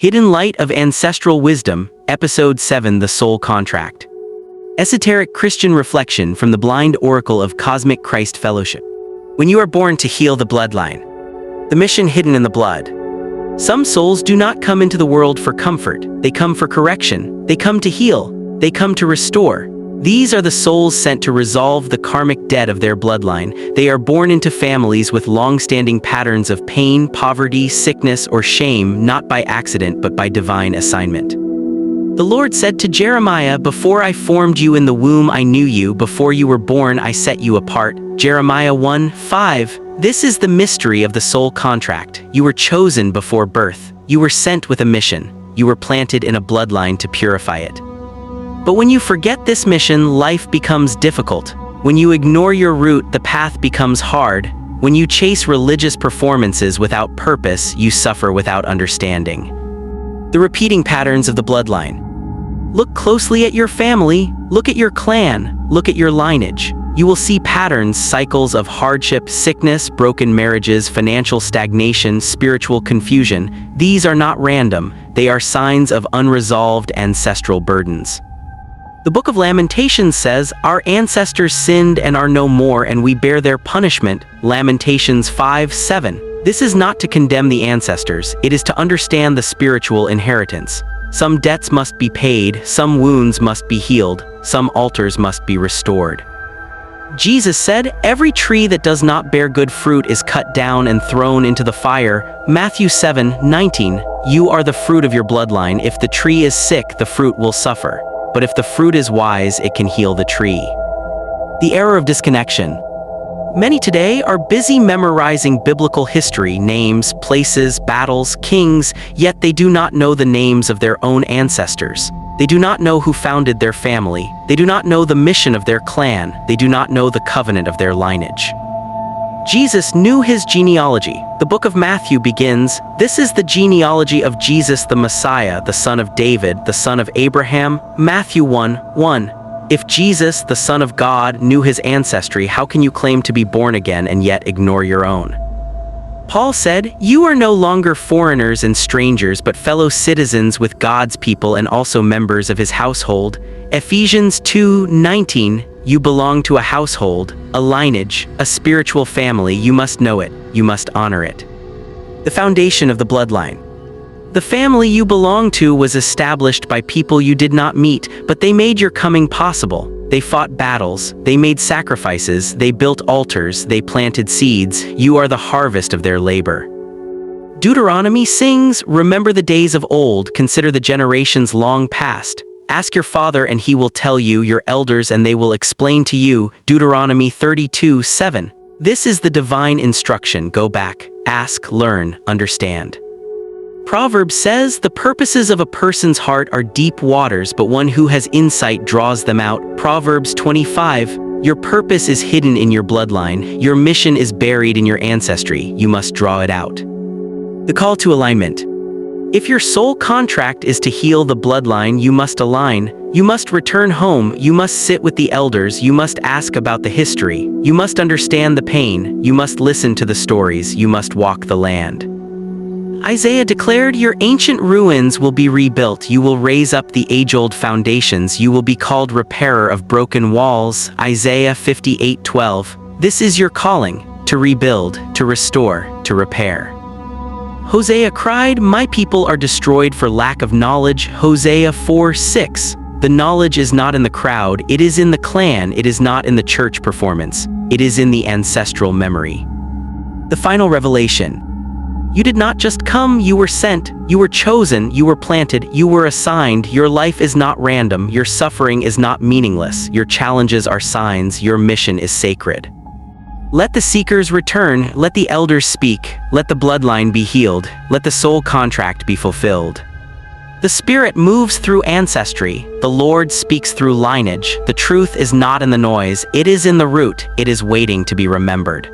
Hidden Light of Ancestral Wisdom, Episode 7, The Soul Contract. Esoteric Christian Reflection from the Blind Oracle of Cosmic Christ Fellowship. When you are born to heal the bloodline, the mission hidden in the blood. Some souls do not come into the world for comfort, they come for correction, they come to heal, they come to restore. These are the souls sent to resolve the karmic debt of their bloodline. They are born into families with long-standing patterns of pain, poverty, sickness, or shame, not by accident but by divine assignment. The Lord said to Jeremiah, "Before I formed you in the womb I knew you, before you were born I set you apart." Jeremiah 1:5. This is the mystery of the soul contract. You were chosen before birth. You were sent with a mission. You were planted in a bloodline to purify it. But when you forget this mission, life becomes difficult. When you ignore your root, the path becomes hard. When you chase religious performances without purpose, you suffer without understanding. The repeating patterns of the bloodline. Look closely at your family, look at your clan, look at your lineage. You will see patterns, cycles of hardship, sickness, broken marriages, financial stagnation, spiritual confusion. These are not random, they are signs of unresolved ancestral burdens. The Book of Lamentations says, "Our ancestors sinned and are no more, and we bear their punishment." Lamentations 5:7. This is not to condemn the ancestors, it is to understand the spiritual inheritance. Some debts must be paid, some wounds must be healed, some altars must be restored. Jesus said, "Every tree that does not bear good fruit is cut down and thrown into the fire." Matthew 7:19. You are the fruit of your bloodline. If the tree is sick, the fruit will suffer. But if the fruit is wise, it can heal the tree. The error of disconnection. Many today are busy memorizing biblical history, names, places, battles, kings, yet they do not know the names of their own ancestors. They do not know who founded their family. They do not know the mission of their clan. They do not know the covenant of their lineage. Jesus knew his genealogy. The book of Matthew begins, "This is the genealogy of Jesus the Messiah, the son of David, the son of Abraham." Matthew 1:1. If Jesus, the Son of God, knew his ancestry, how can you claim to be born again and yet ignore your own? Paul said, "You are no longer foreigners and strangers, but fellow citizens with God's people and also members of his household." Ephesians 2:19. You belong to a household, a lineage, a spiritual family. You must know it. You must honor it. The foundation of the bloodline. The family you belong to was established by people you did not meet, but they made your coming possible. They fought battles, they made sacrifices, they built altars, they planted seeds. You are the harvest of their labor. Deuteronomy sings, "Remember the days of old, consider the generations long past. Ask your father and he will tell you, your elders and they will explain to you." Deuteronomy 32:7. This is the divine instruction. Go back, ask, learn, understand. Proverbs says, "The purposes of a person's heart are deep waters, but one who has insight draws them out." Proverbs 25. Your purpose is hidden in your bloodline. Your mission is buried in your ancestry. You must draw it out. The call to alignment. If your soul contract is to heal the bloodline, you must align. You must return home. You must sit with the elders. You must ask about the history. You must understand the pain. You must listen to the stories. You must walk the land. Isaiah declared, "Your ancient ruins will be rebuilt. You will raise up the age-old foundations. You will be called repairer of broken walls." Isaiah 58:12. This is your calling, to rebuild, to restore, to repair. Hosea cried, "My people are destroyed for lack of knowledge." Hosea 4:6. The knowledge is not in the crowd, it is in the clan, it is not in the church performance, it is in the ancestral memory. The final revelation. You did not just come, you were sent, you were chosen, you were planted, you were assigned. Your life is not random, your suffering is not meaningless, your challenges are signs, your mission is sacred. Let the seekers return, let the elders speak, let the bloodline be healed, let the soul contract be fulfilled. The Spirit moves through ancestry, the Lord speaks through lineage. The truth is not in the noise, it is in the root, it is waiting to be remembered.